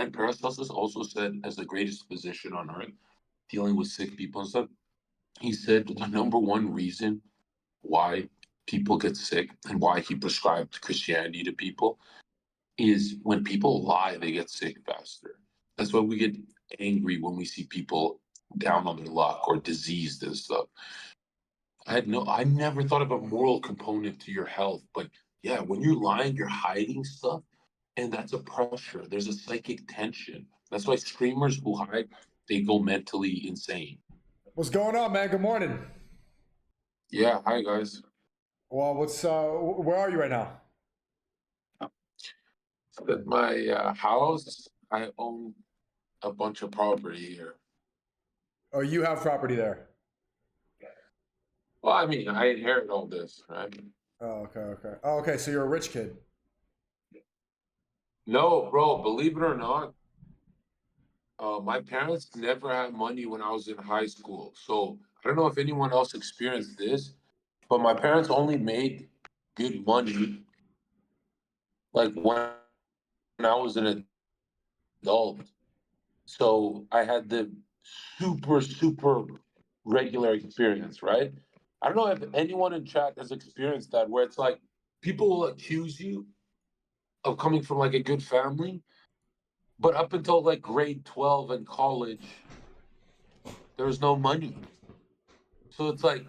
And Paracelsus also said, as the greatest physician on earth, dealing with sick people and stuff, he said the number one reason why people get sick and why he prescribed Christianity to people is when people lie, they get sick faster. That's why we get angry when we see people down on their luck or diseased and stuff. I never thought of a moral component to your health, but yeah, when you're lying, you're hiding stuff, and that's a pressure. There's a psychic tension. That's why screamers who hide, they go mentally insane. What's going on, man? Good morning. Yeah, hi guys. Well, where are you right now? At my house, I own a bunch of property here. Oh, you have property there. Well, I mean, I inherit all this, right? Oh, okay. Oh, okay. So you're a rich kid. No, bro, believe it or not, my parents never had money when I was in high school. So I don't know if anyone else experienced this, but my parents only made good money like when I was an adult. So I had the super regular experience, right? I don't know if anyone in chat has experienced that where it's like people will accuse you of coming from like a good family, but up until like grade 12 in college, there was no money. So it's like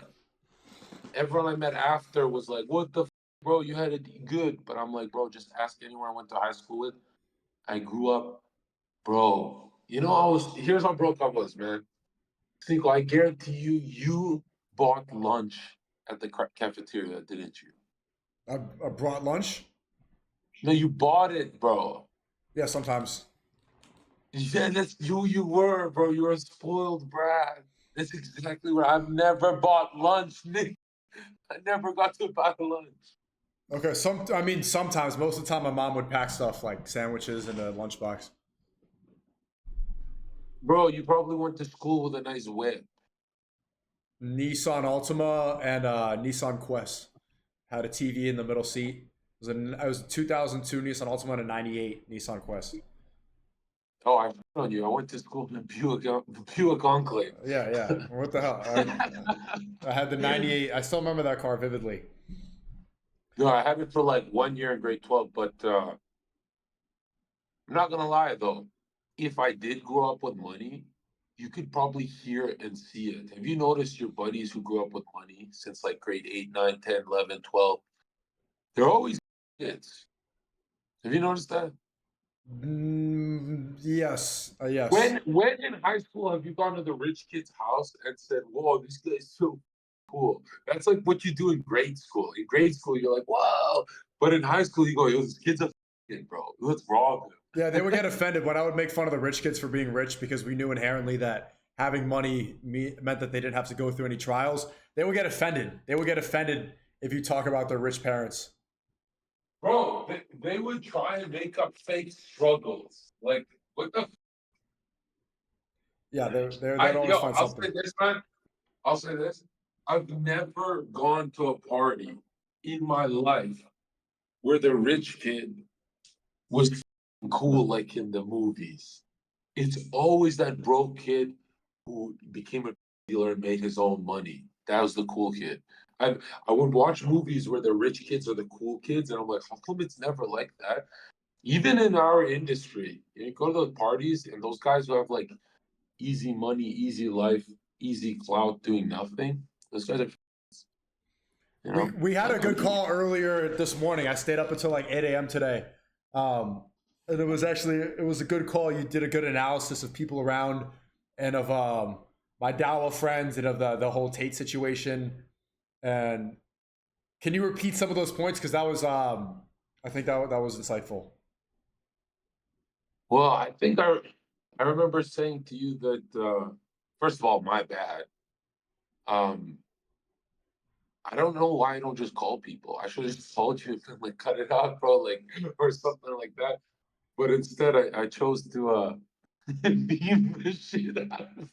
everyone I met after was like, "What the bro? You had it good." But I'm like, "Bro, just ask anyone I went to high school with. I grew up, bro. You know, here's how broke I was, man. Cinco, I guarantee you, you bought lunch at the cafeteria, didn't you? I brought lunch. No, you bought it, bro. Yeah, sometimes. Yeah, that's you. You were, bro. You were a spoiled brat. That's exactly what I've never bought lunch, Nick. I never got to buy lunch. Okay. I mean, sometimes. Most of the time, my mom would pack stuff like sandwiches in a lunchbox. Bro, you probably went to school with a nice whip. Nissan Altima and Nissan Quest had a TV in the middle seat. It was a 2002 Nissan Altima and a '98 Nissan Quest. Oh, I on you. I went to school in Buick Enclave. Yeah. What the hell? I had the '98. I still remember that car vividly. No, I had it for like 1 year in grade 12, but I'm not gonna lie though. If I did grow up with money, you could probably hear it and see it. Have you noticed your buddies who grew up with money since like grade 8, 9, 10, 11, 12? They're always kids. Have you noticed that? Yes. Yes. When in high school have you gone to the rich kid's house and said, "Whoa, this guy's so cool"? That's like what you do in grade school. In grade school, you're like, "Whoa," but in high school, you go, "Yo, this kid's a kid, bro. What's wrong Yeah, they with would him?" get offended when I would make fun of the rich kids for being rich because we knew inherently that having money meant that they didn't have to go through any trials. They would get offended. They would get offended if you talk about their rich parents. Bro, they would try and make up fake struggles. Like, what the? Yeah, they'd always find I'll something. say this, man. I'll say this. I've never gone to a party in my life where the rich kid was cool like in the movies. It's always that broke kid who became a dealer and made his own money. That was the cool kid. I I would watch movies where the rich kids are the cool kids, and I'm like, how come it's never like that? Even in our industry, you go to those parties, and those guys who have like easy money, easy life, easy clout, doing nothing. Those guys are, We had a like I'm good just call earlier this morning. I stayed up until like 8 a.m. today. And it was a good call. You did a good analysis of people around and of my Dawa friends and of the whole Tate situation. And can you repeat some of those points? Because that was I think that was insightful. well. I think I remember saying to you that first of all, my bad. Um, I don't know why I don't just call people. I should have just told you and like cut it out, bro, like or something like that. But instead, I chose to meme the shit out of it.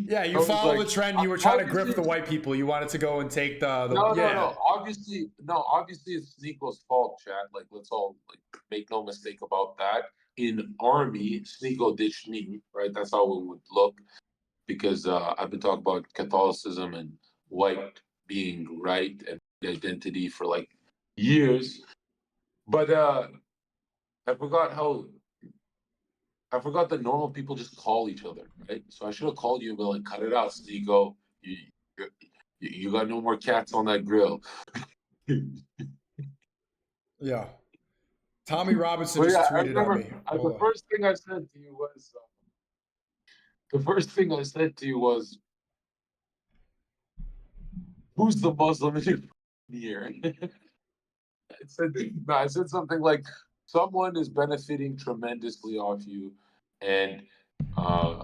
Yeah, I you was follow like, the trend. You were trying to grip obviously, the white people. You wanted to go and take the no. yeah. Obviously, no. Obviously, it's Nico's fault, chat. Like, let's all like make no mistake about that. in army, Sneeko ditched me, right? That's how it would look because I've been talking about Catholicism and white being right and identity for like years. But I forgot how I forgot that normal people just call each other, right? So I should have called you and be like, cut it out, Sneeko. You, you got no more cats on that grill. Yeah. Tommy Robinson But just yeah, I tweeted at remember me. the first thing I said to you was "Who's the Muslim in your here?" I said, no, I said something like, "Someone is benefiting tremendously off you," and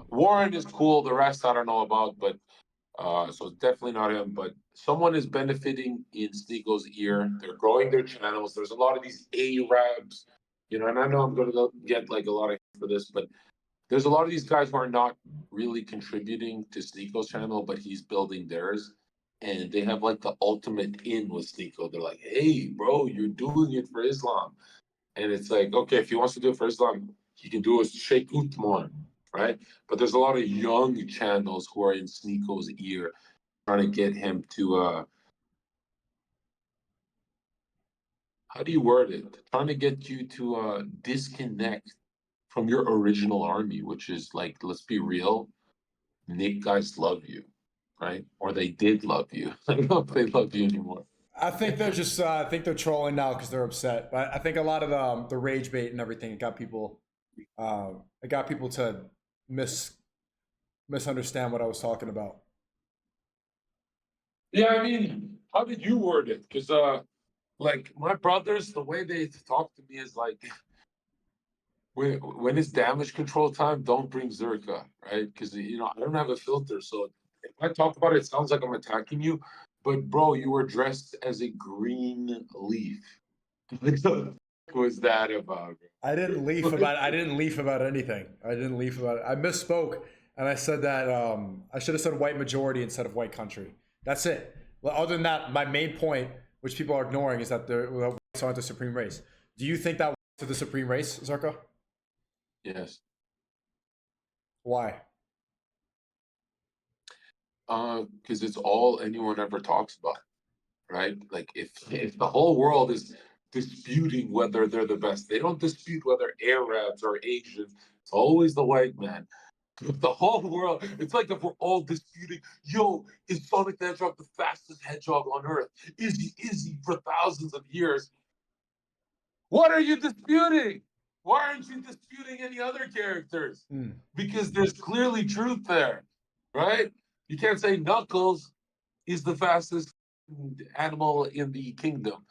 Warren is cool. The rest I don't know about, but so it's definitely not him. But someone is benefiting in Sneeko's ear. They're growing their channels. There's a lot of these Arabs, and I know I'm going to get like a lot of hate for this, but there's a lot of these guys who are not really contributing to Sneeko's channel, but he's building theirs. And they have like the ultimate in with Sneeko. They're like, hey, bro, you're doing it for Islam. And it's like, okay, if he wants to do it for Islam, he can do it with Sheikh Utman, right? But there's a lot of young channels who are in Sneeko's ear trying to get him to, how do you word it? Trying to get you to disconnect from your original army, which is like, let's be real, Nick guys love you, right? Or they did love you. I don't know if they love you anymore. I think they're just. I think they're trolling now because they're upset. But I think a lot of the rage bait and everything it got people. It got people to misunderstand what I was talking about. Yeah, I mean, how did you word it? Because like my brothers, the way they talk to me is like, when it's damage control time, don't bring Zherka, right? Because I don't have a filter, so if I talk about it, it sounds like I'm attacking you. But bro, you were dressed as a green leaf. What the fuck was that about? I didn't leaf about anything. I didn't leaf about it. I misspoke and I said that I should have said white majority instead of white country. That's it. Well, other than that, my main point, which people are ignoring, is that the whites aren't the supreme race. Do you think that to the supreme race, Zerka? Yes. Why? Because it's all anyone ever talks about, right? Like if the whole world is disputing whether they're the best, they don't dispute whether Arabs or Asians. It's always the white man. If the whole world, it's like if we're all disputing, yo, is Sonic the Hedgehog the fastest hedgehog on Earth? Is he for thousands of years? What are you disputing? Why aren't you disputing any other characters? Hmm. Because there's clearly truth there, right? You can't say Knuckles is the fastest animal in the kingdom.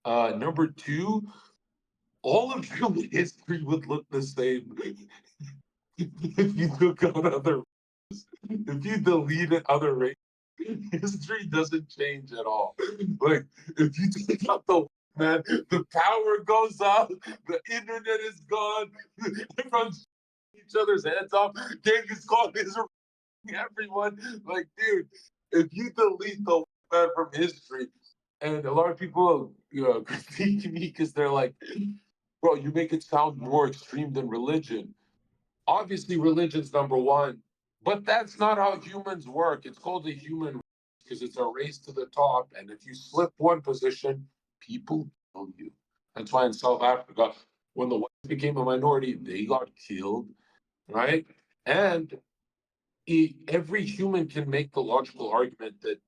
Number two, all of human history would look the same if you took out other, if you deleted other races. History doesn't change at all. Like if you take out the man, the power goes up, the internet is gone, everyone's each other's heads off. Genghis Khan is everyone. Like, dude, if you delete the man from history, and a lot of people critique me because they're like, bro, you make it sound more extreme than religion. Obviously, religion's number one, but that's not how humans work. It's called the human race because it's a race to the top. And if you slip one position, people kill you. That's why in South Africa, when the whites became a minority, they got killed, right? And every human can make the logical argument that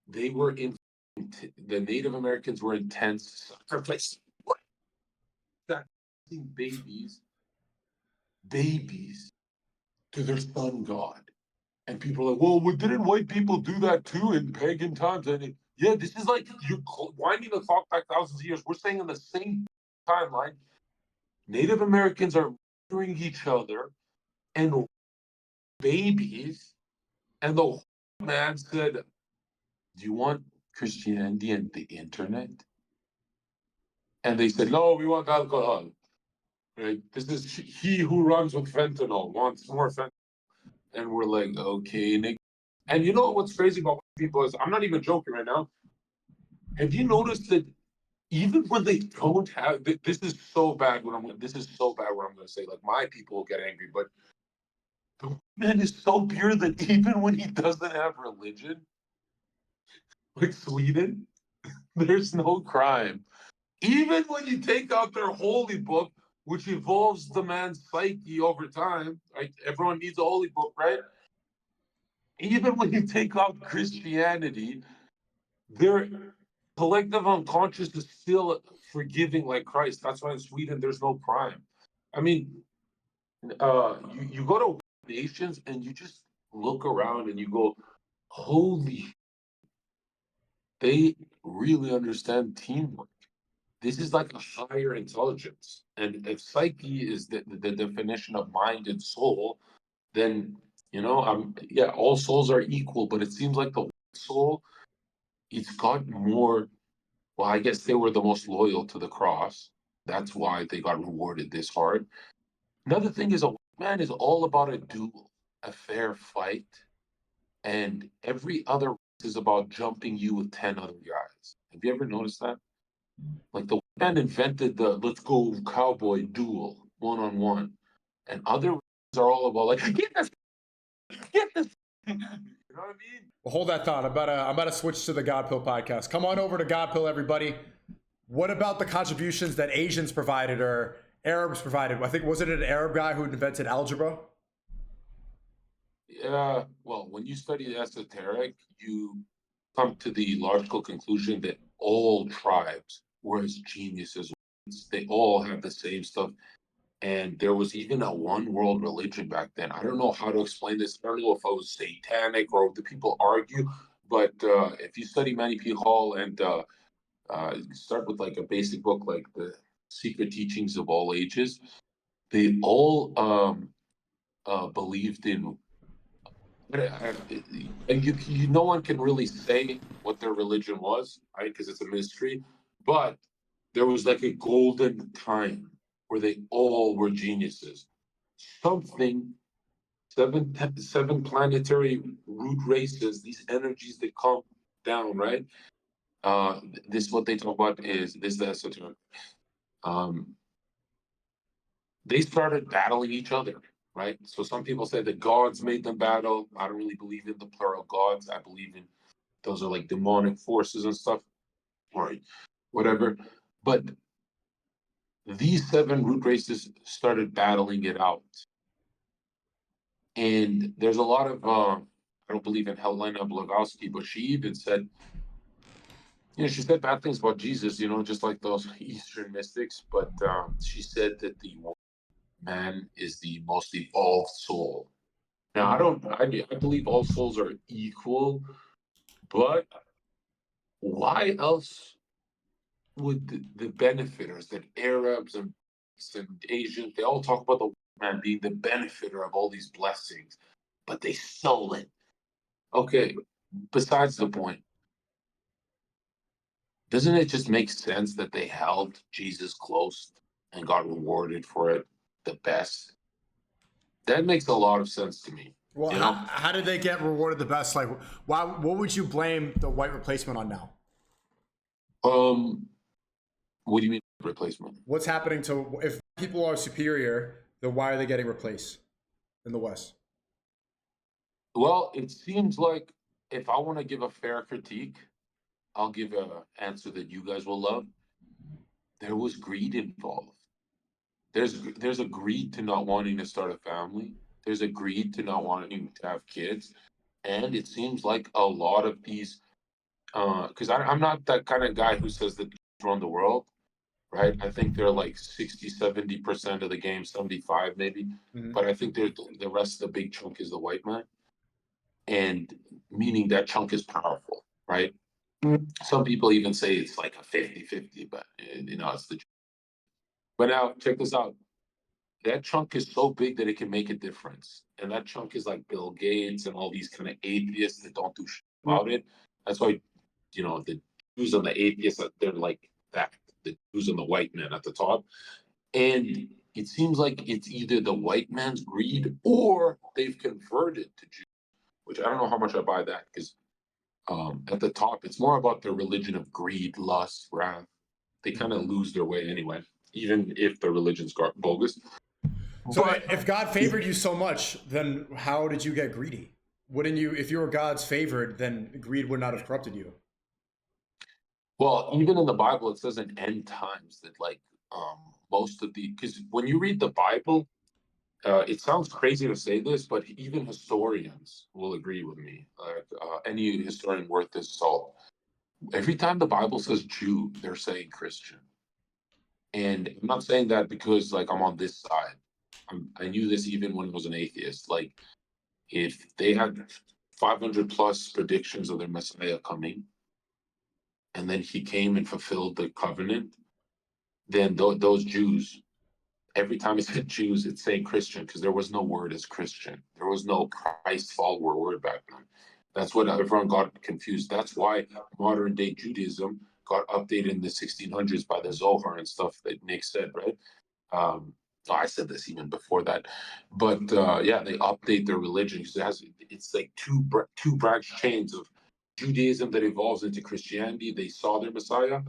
they were in the Native Americans were intense sacrificing babies, babies to their sun god. And people are like, well, didn't white people do that too in pagan times? And yeah, this is like you're winding the clock back thousands of years. We're saying in the same timeline, Native Americans are murdering each other and babies. And the man said, do you want Christianity and the internet? And they said, no, we want alcohol. Right? This is he who runs with fentanyl wants more fentanyl. And we're like, okay, Nick. And you know what's crazy about white people is I'm not even joking right now. Have you noticed that even when they don't have, this is so bad this is so bad what I'm going to say. Like, my people will get angry, but the man is so pure that even when he doesn't have religion, like Sweden, there's no crime. Even when you take out their holy book, which evolves the man's psyche over time, right? Everyone needs a holy book, right? Even when you take out Christianity, their collective unconscious is still forgiving like Christ. That's why in Sweden there's no crime. I mean, you go to nations and you just look around and you go, holy, they really understand teamwork. This is like a higher intelligence. And if psyche is the definition of mind and soul, then, yeah, all souls are equal, but it seems like the soul, it's got more. Well, I guess they were the most loyal to the cross. That's why they got rewarded this hard. Another thing is, a man is all about a duel, a fair fight, and every other race is about jumping you with 10 other guys. Have you ever noticed that? Like, the man invented the let's go cowboy duel, one on one, and other races are all about like get this, get this. You know what I mean? Well, hold that thought. I'm about to switch to the Godpill podcast. Come on over to Godpill, everybody. What about the contributions that Asians provided or Arabs provided? I think, was it an Arab guy who invented algebra? Yeah. Well, when you study esoteric, you come to the logical conclusion that all tribes were as geniuses. They all have the same stuff. And there was even a one world religion back then. I don't know how to explain this. I don't know if it was satanic or the people argue. But if you study Manny P. Hall and start with like a basic book like the Secret Teachings of All Ages, they all believed in. And no one can really say what their religion was, right? Because it's a mystery. But there was like a golden time where they all were geniuses. Something, seven planetary root races, these energies that come down, right? This what they talk about is this the esoteric. Um, they started battling each other, right? So some people say the gods made them battle. I don't really believe in the plural gods. I believe in those are like demonic forces and stuff, or whatever. But these seven root races started battling it out. And there's a lot of, I don't believe in Helena Blavatsky, but she even said, she said bad things about Jesus, just like those Eastern mystics. But she said that the man is the most evolved soul. Now, I believe all souls are equal, but why else would the benefiters, that Arabs and Asians, they all talk about the man being the benefiter of all these blessings, but they stole it. Okay, besides the point, doesn't it just make sense that they held Jesus close and got rewarded for it the best? That makes a lot of sense to me, Well, you know? how did they get rewarded the best? Like, why? What would you blame the white replacement on now? Um, what do you mean replacement? What's happening to if people are superior? Then why are they getting replaced in the West? Well, it seems like if I want to give a fair critique, I'll give an answer that you guys will love. There was greed involved. There's a greed to not wanting to start a family. There's a greed to not wanting to have kids, and it seems like a lot of these. Because I'm not that kind of guy who says that run the world, right? I think they're like 60, 70% of the game, 75 maybe. Mm-hmm. But I think the rest of the big chunk is the white man, and meaning that chunk is powerful, right? Some people even say it's like a 50-50, but it's the. But now check this out. That chunk is so big that it can make a difference. And that chunk is like Bill Gates and all these kind of atheists that don't do shit about it. That's why, the Jews and the atheists, they're like that. The Jews and the white men at the top. And it seems like it's either the white man's greed or they've converted to Jews, which I don't know how much I buy that because at the top, it's more about the religion of greed, lust, wrath. they kind of lose their way anyway, even if the religion's bogus. So But if God favored you so much, then how did you get greedy? Wouldn't you, if you were God's favored, then greed would not have corrupted you? well, even in the Bible, it says in end times that like um most of the because when you read the Bible, it sounds crazy to say this, but even historians will agree with me. Like any historian worth his salt, every time the Bible says Jew, they're saying Christian. And I'm not saying that because like I'm on this side. I knew this even when I was an atheist. Like if they had 500 plus predictions of their Messiah coming, and then he came and fulfilled the covenant, then those Jews, every time it said Jews, it's saying Christian because there was no word as Christian. There was no Christ follower word back then. That's what everyone got confused. That's why modern day Judaism got updated in the 1600s by the Zohar and stuff that Nick said, right? Um, oh, I said this even before that, but yeah, they update their religion because it's like two branch chains of Judaism that evolves into Christianity. They saw their Messiah,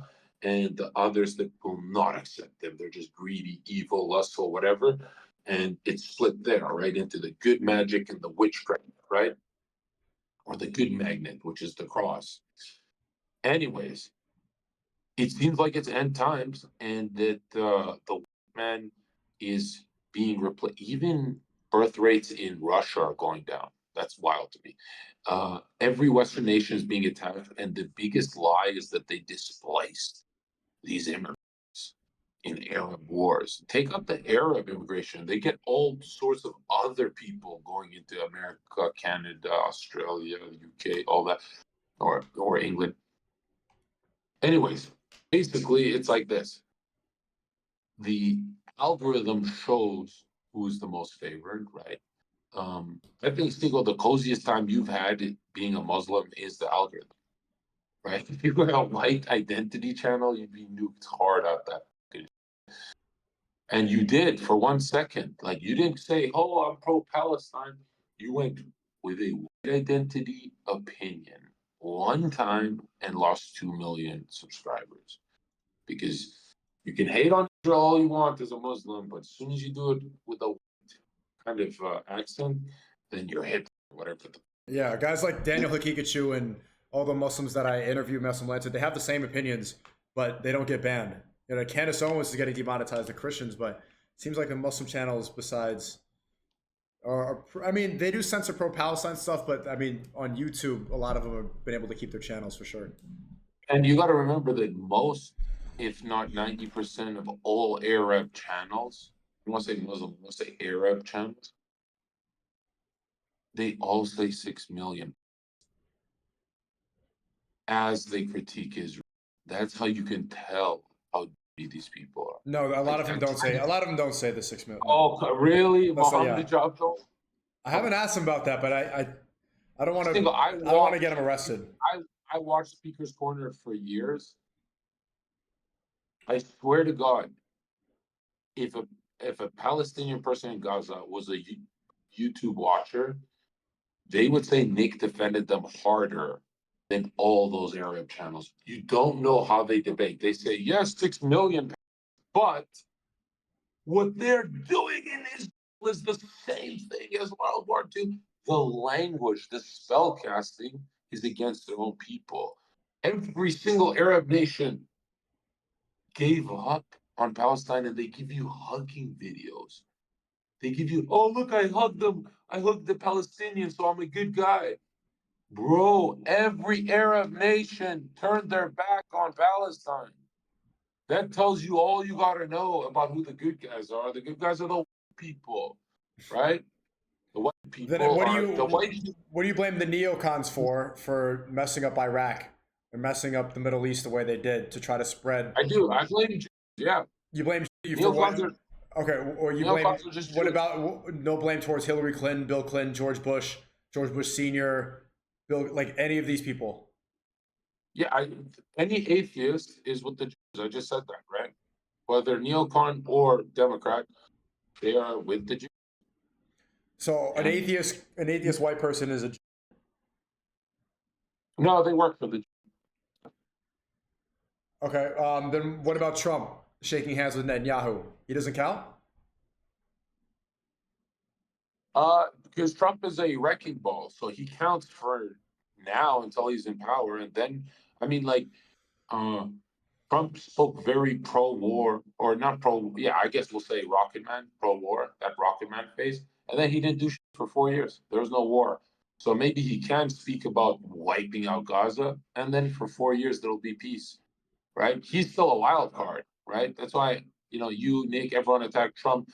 and the others that will not accept them. They're just greedy, evil, lustful, whatever, and it's split there, right, into the good magic and the witchcraft, right, or the good magnet, which is the cross. Anyways, it seems like it's end times and that the man is being replaced. Even birth rates in Russia are going down. That's wild to me. Every Western nation is being attacked, and the biggest lie is that they displaced these immigrants in Arab wars. Take up the Arab immigration; they get all sorts of other people going into America, Canada, Australia, UK, all that, or England. Anyways, basically, it's like this: the algorithm shows who's the most favored, right? I think, Stigl, the coziest time you've had being a Muslim is the algorithm, right? If you were a white identity channel, you'd be nuked hard out that. And you did for 1 second. Like you didn't say, "Oh, I'm pro-Palestine." You went with a white identity opinion one time and lost 2 million subscribers because you can hate on Israel all you want as a Muslim, but as soon as you do it with a kind of accent, then you're hit. Whatever. Yeah, guys like Daniel Hakikachu and all the Muslims that I interview, Muslim Lancet, they have the same opinions, but they don't get banned. You know, Candace Owens is getting demonetized, the Christians, but it seems like the Muslim channels, besides, I mean, they do censor pro-Palestine stuff, but I mean, on YouTube, a lot of them have been able to keep their channels for sure. And you got to remember that most, if not 90% of all Arab channels, I want to say Muslim, I want to say Arab channels, they all say 6 million as they critique Israel. That's how you can tell how dirty these people are. No, a lot Like, of them don't say. A lot of them don't say the 6 million. No, oh, really? that's not. Yeah, Mohammed Jabdo? I haven't asked him about that, but I don't want to. Single, I don't want to get him arrested. I watched Speaker's Corner for years. I swear to God, if a Palestinian person in Gaza was a YouTube watcher, they would say Nick defended them harder than all those Arab channels. You don't know how they debate. They say yes, 6 million, but what they're doing in Israel is the same thing as World War II. The language, the spell casting is against their own people. Every single Arab nation gave up on Palestine and they give you hugging videos. They give you, oh, look, I hugged them. I hugged the Palestinians, so I'm a good guy. Bro, every Arab nation turned their back on Palestine. That tells you all you got to know about who the good guys are. The good guys are the white people, right? The white Then people are the white. what do you blame the neocons for messing up Iraq and messing up the Middle East the way they did to try to spread? I do. I blame Jews. Yeah. You blame you for Neocons what? are, Okay, or you blame neocons are just what Jews. about no blame towards Hillary Clinton, Bill Clinton, George Bush Senior, Bill, like any of these people? Yeah. Any atheist is with the Jews. I just said that, right? Whether neocon or Democrat, they are with the Jews. So And an atheist white person is a no, they work for the Jews. Okay. Then what about Trump shaking hands with Netanyahu? He doesn't count. Because Trump is a wrecking ball, so he counts for now until he's in power, and then I mean, like, uh, Trump spoke very pro-war, or not pro. Yeah, I guess we'll say Rocket Man, pro-war, that Rocket Man phase, and then he didn't do shit for 4 years. There was no war, so maybe he can speak about wiping out Gaza, and then for 4 years there'll be peace, right? He's still a wild card, right? That's why you, Nick, everyone attacked Trump,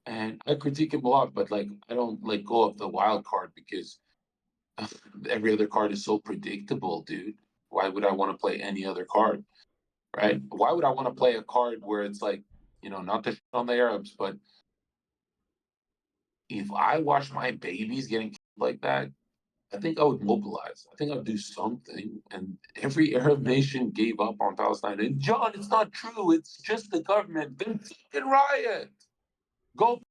and I critique him a lot, but like I don't let go of the wild card because every other card is so predictable, dude. Why would I want to play any other card, right? Why would I want to play a card where it's like, not to shit on the Arabs, but if I watch my babies getting killed like that, I think I would mobilize. I think I would do something. And every Arab nation gave up on Palestine. And John, it's not true. It's just the government. Then fucking riot. Go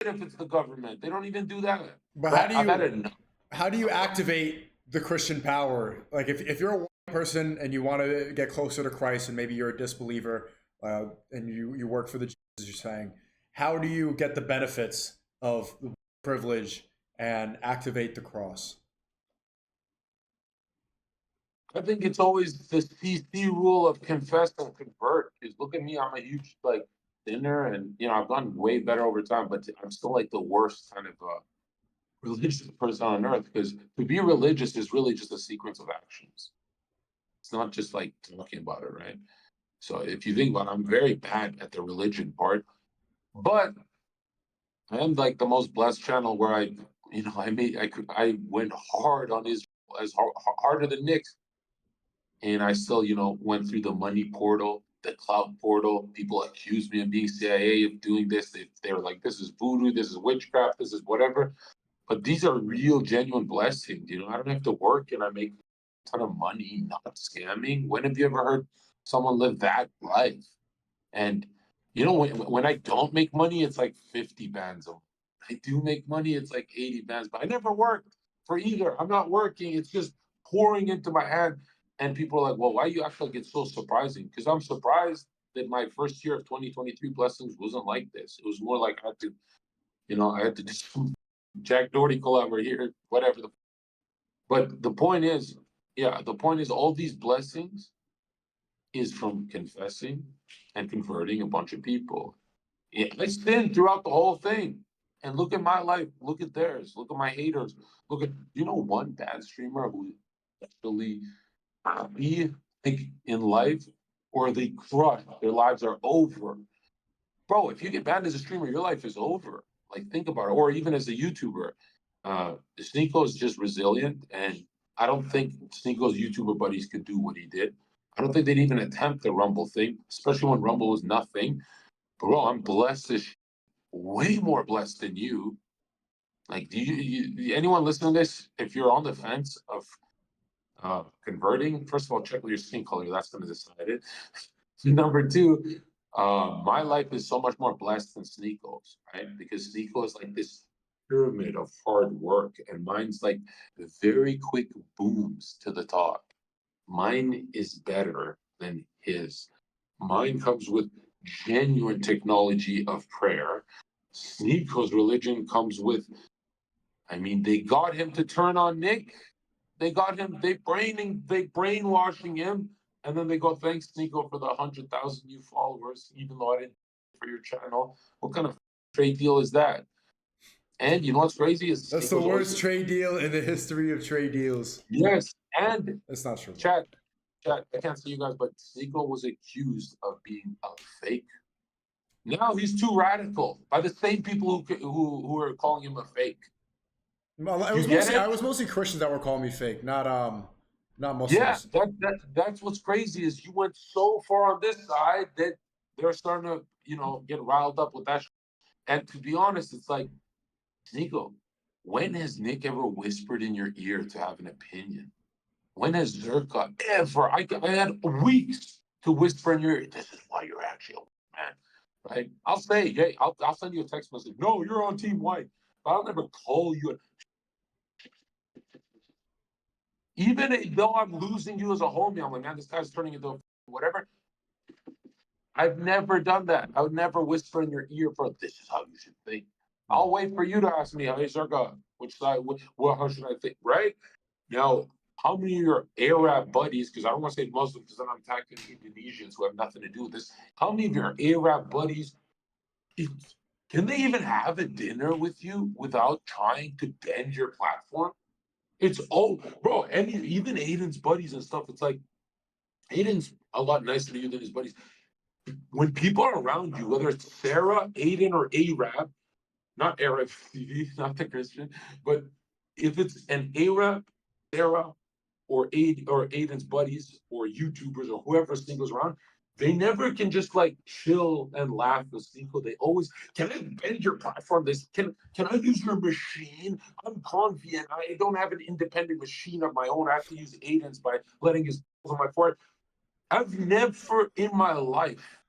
if it's the government. They don't even do that. But Right? I've had enough. how do you activate the Christian power? Like if you're a white person and you want to get closer to Christ and maybe you're a disbeliever and you work for the Jesus, as you're saying, how do you get the benefits of the privilege and activate the cross? I think it's always the CC rule of confess and convert. Because look at me, I'm a huge like sinner, and I've gotten way better over time, but I'm still like the worst kind of religious person on earth. Because to be religious is really just a sequence of actions. It's not just like talking about it, right? So if you think about it, I'm very bad at the religion part, but I am like the most blessed channel where I went hard on Israel as harder than Nick, and I still, went through the money portal, the clout portal. People accused me of being CIA, of doing this. They were like, this is voodoo, this is witchcraft, this is whatever. But these are real, genuine blessings. I don't have to work and I make a ton of money, not scamming. When have you ever heard someone live that life? And when I don't make money, it's like 50 bands a month. I do make money, it's like 80 bands, but I never worked for either. I'm not working, it's just pouring into my hand. And people are like, well, why you act like it's so surprising? Because I'm surprised that my first year of 2023 blessings wasn't like this. It was more like I had to do some Jack Doherty collab here, whatever. But the point is all these blessings is from confessing and converting a bunch of people. Yeah, I sinned throughout the whole thing. And look at my life. Look at theirs. Look at my haters. Look at one bad streamer who actually happy think in life, or they crush. Their lives are over. Bro, if you get banned as a streamer, your life is over. Like think about it. Or even as a YouTuber. Sneeko is just resilient, and I don't think Sneeko's YouTuber buddies could do what he did. I don't think they'd even attempt the Rumble thing, especially when Rumble was nothing. Bro, I'm blessed as way more blessed than you. Like, anyone listening to this, if you're on the fence of converting, first of all, check with your skin color. That's going to decide it. Number two, my life is so much more blessed than Sneeko's, right? Because Sneeko is like this pyramid of hard work, and mine's like very quick booms to the top. Mine is better than his. Mine comes with genuine technology of prayer. Sneeko's religion comes with, they got him to turn on Nick. They got him, they brainwashing him. And then they go, thanks, Sneeko, for the 100,000 new followers, even though I didn't for your channel. What kind of trade deal is that? And you know what's crazy is That's the Sneeko's worst always, trade deal in the history of trade deals. yes. And That's not true. chat, I can't see you guys, but Sneeko was accused of being a fake. Now he's too radical by the same people who are calling him a fake. Well, You get I it? was mostly Christians that were calling me fake, not Yeah, Muslims. that's what's crazy is you went so far on this side that they're starting to get riled up with that. And to be honest, it's like, Nico, when has Nick ever whispered in your ear to have an opinion? When has Zherka ever? I had weeks to whisper in your ear. This is why you're actually a man, right? I'll say, hey, I'll send you a text message. No, you're on Team White, but I'll never call you. Even though I'm losing you as a homie, I'm like, man, this guy's turning into a whatever. I've never done that. I would never whisper in your ear, bro, this is how you should think. I'll wait for you to ask me, hey, Zherka, which side, how should I think, right? Now, how many of your Arab buddies, because I don't want to say Muslims, because then I'm attacking Indonesians who have nothing to do with this. How many of your Arab buddies, can they even have a dinner with you without trying to bend your platform? It's oh, bro, and even Aiden's buddies and stuff, it's like, Aiden's a lot nicer to you than his buddies. When people are around you, whether it's Sarah, Aiden, or Arab, not Arab TV, not the Christian, but if it's an Arab, Sarah, or Aiden's buddies or YouTubers or whoever Sneako's around, they never can just like chill and laugh with Sneako. They always, can I bend your platform? This can I use your machine? I'm comfy and I don't have an independent machine of my own. I have to use Aiden's by letting his on my forehead. I've never in my life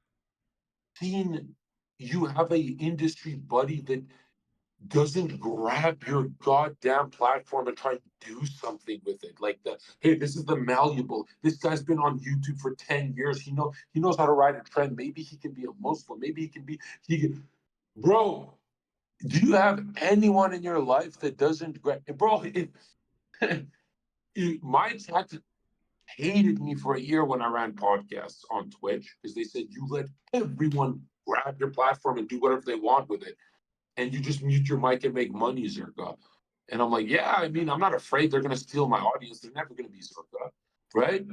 seen you have a industry buddy that doesn't grab your goddamn platform and try to do something with it. Like the hey, this is the malleable. This guy's been on YouTube for 10 years. He knows how to ride a trend. Maybe he can be a Muslim. Maybe he can, bro. Do you have anyone in your life that doesn't grab bro? My chat hated me for a year when I ran podcasts on Twitch because they said you let everyone grab your platform and do whatever they want with it and you just mute your mic and make money, Zherka. And I'm like, yeah, I mean, I'm not afraid they're going to steal my audience. They're never going to be Zherka, right?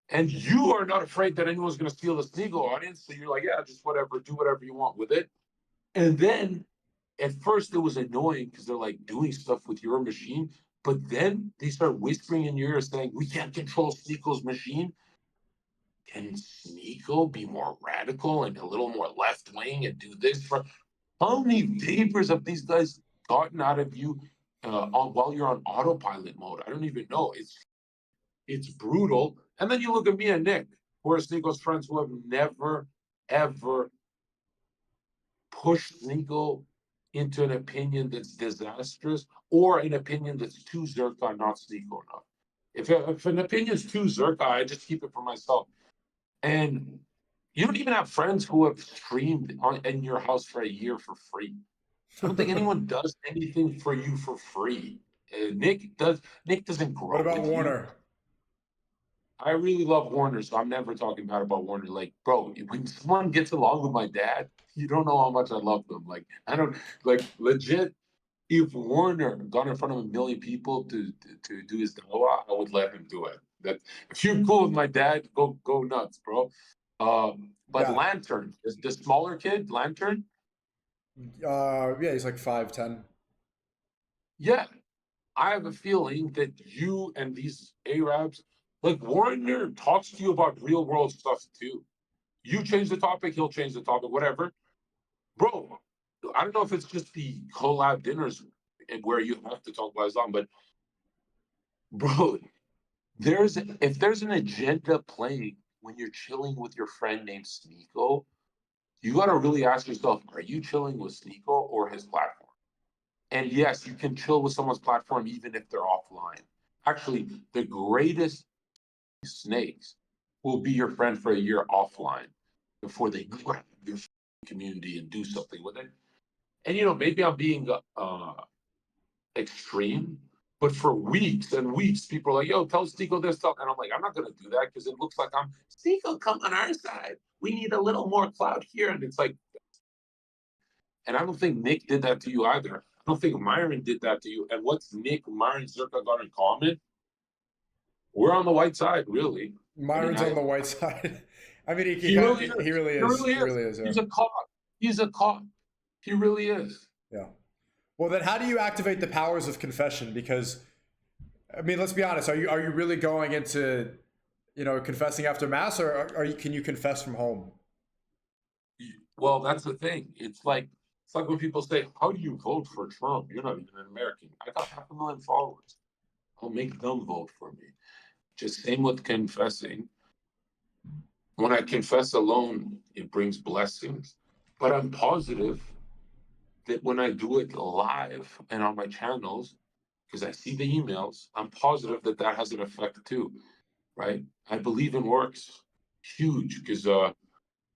And you are not afraid that anyone's going to steal the Sneagle audience. So you're like, yeah, just whatever, do whatever you want with it. And then at first it was annoying because they're like doing stuff with your machine. But then they start whispering in your ear saying, we can't control Sneako's machine. Can Sneako be more radical and a little more left wing and do this? How many vapors have these guys gotten out of you while you're on autopilot mode? I don't even know. It's brutal. And then you look at me and Nick, who are Sneako's friends who have never, ever pushed Sneako into an opinion that's disastrous or an opinion that's too Zherka, not Sneako enough. If an opinion is too Zherka, I just keep it for myself. And you don't even have friends who have streamed in your house for a year for free. I don't think anyone does anything for you for free. Nick does. Nick doesn't What grow about with you. Warner? I really love Warner, so I'm never talking bad about Warner. Like, bro, when someone gets along with my dad, you don't know how much I love them. Like, I don't like legit. If Warner got in front of a million people to do his dawah, I would let him do it. That if you're cool with my dad, go nuts, bro. But Yeah. Lantern is the smaller kid. Lantern, Yeah, he's like 5'10". yeah, I have a feeling that you and these Arabs, like Warner talks to you about real world stuff too. You change the topic, he'll change the topic, whatever. Bro, I don't know if it's just the collab dinners where you have to talk about Islam, but bro, if there's an agenda playing when you're chilling with your friend named Sneako, you gotta really ask yourself, are you chilling with Sneako or his platform? And yes, you can chill with someone's platform even if they're offline. Actually, the greatest snakes will be your friend for a year offline before they grab your community and do something with it. And maybe I'm being extreme, but for weeks and weeks, people are like, "Yo, tell Stico this stuff," and I'm like, "I'm not gonna do that because it looks like I'm Stico. Come on our side. We need a little more clout here." And it's like, and I don't think Nick did that to you either. I don't think Myron did that to you. And what's Nick, Myron, Zherka got in common? We're on the white side, really. I mean, Myron's on the white side. I mean, he really is. he really He is. really He is. really is. Yeah. He's a cop. He's a cop. He really is. Yeah. Well, then, how do you activate the powers of confession? Because, I mean, let's be honest. Are you really going into, confessing after mass, or can you confess from home? Well, that's the thing. It's like when people say, "How do you vote for Trump? You're not even an American." I got 500,000 followers. I'll make them vote for me. Just same with confessing. When I confess alone, it brings blessings. But I'm positive that when I do it live and on my channels, because I see the emails, I'm positive that that has an effect too, right? I believe in works. huge, because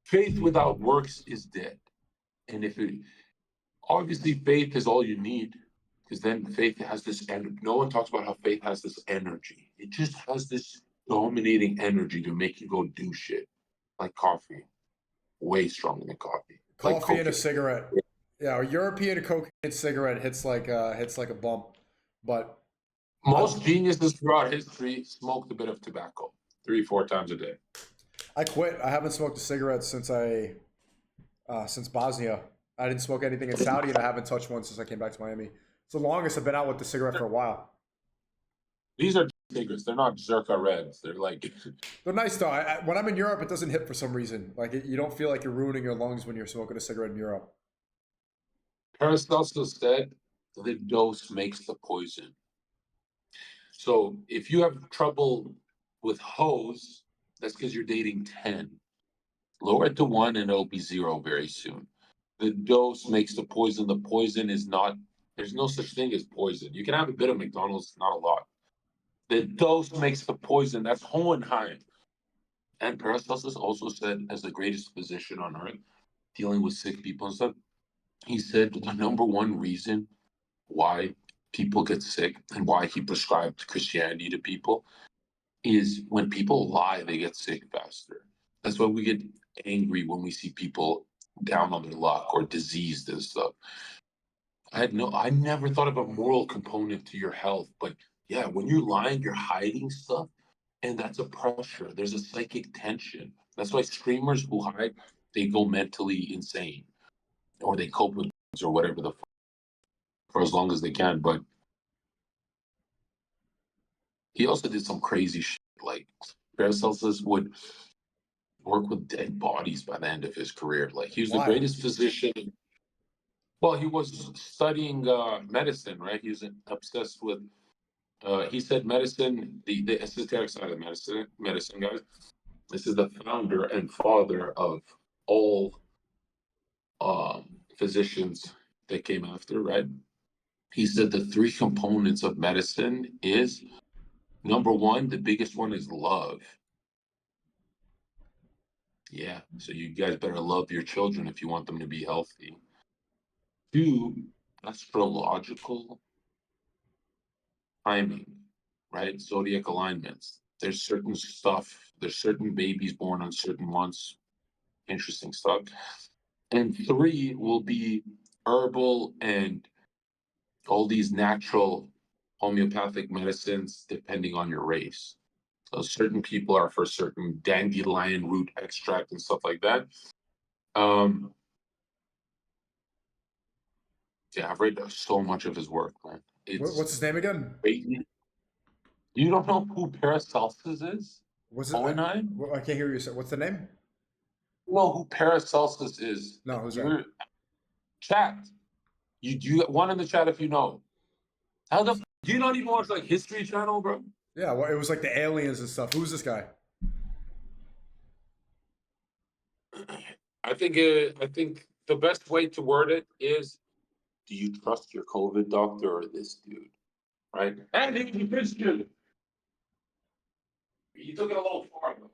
faith without works is dead. And if it obviously faith is all you need, because then faith has this, and no one talks about how faith has this energy. It just has this dominating energy to make you go do shit, like coffee, way stronger than coffee, like Coffee and a cocaine. cigarette. Yeah, a European cocaine cigarette hits like a bump. But I Most geniuses throughout history smoked a bit of tobacco 3, 4 times a day. I quit. I haven't smoked a cigarette since Bosnia. I didn't smoke anything in Saudi, and I haven't touched one since I came back to Miami. It's the longest I've been out with the cigarette for a while. These are cigarettes. They're not Zherka Reds. They're like They're nice though. When I'm in Europe, it doesn't hit for some reason. You don't feel like you're ruining your lungs when you're smoking a cigarette in Europe. Paracelsus said, the dose makes the poison. So if you have trouble with hoes, that's because you're dating 10. Lower it to 1 and it'll be 0 very soon. The dose makes the poison. The poison is not, there's no such thing as poison. You can have a bit of McDonald's, not a lot. The dose makes the poison. That's Hohenheim. And Paracelsus also said, as the greatest physician on earth, dealing with sick people and stuff, he said the number one reason why people get sick and why he prescribed Christianity to people is when people lie, they get sick faster. That's why we get angry when we see people down on their luck or diseased and stuff. I never thought of a moral component to your health, but yeah, when you're lying, you're hiding stuff, and that's a pressure. There's a psychic tension. That's why streamers who hide, they go mentally insane, or they cope with or whatever for as long as they can. But he also did some crazy shit. Like Paracelsus would work with dead bodies by the end of his career. Like he was the Why? greatest physician. Well, he was studying medicine, right? He was obsessed with. He said medicine, the esoteric side of medicine, guys. This is the founder and father of all physicians that came after, right? He said the three components of medicine is number one, the biggest one is love. Yeah, so you guys better love your children if you want them to be healthy. Two, astrological timing, right? Zodiac alignments. There's certain stuff, there's certain babies born on certain months, interesting stuff. And three will be herbal and all these natural homeopathic medicines depending on your race. So certain people are for certain dandelion root extract and stuff like that. Um, yeah, I've read so much of his work, man. It's What's his name again? crazy. You don't know who Paracelsus is? Was it? Hohenheim? I can't hear you say. What's the name? You know who Paracelsus is? No, who's that? You're chat. You one in the chat if you know. How the do you not even watch like History Channel, bro? Yeah, well, it was like the aliens and stuff. Who's this guy? I think the best way to word it is, do you trust your COVID doctor or this dude? Right? And he's Christian. He took it a little far though.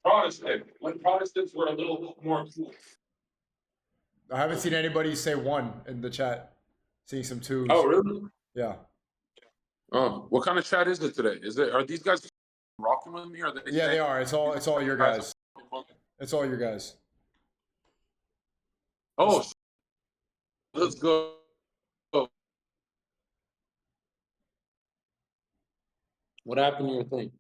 Protestant. When Protestants were a little more cool. I haven't seen anybody say one in the chat. Seeing some Oh, twos. really? Yeah. Oh, what kind of chat is it today? Are these guys rocking with me? Or are they Yeah, they saying are. It's all your guys? guys. It's all your guys. Oh, let's go. What happened to your thing?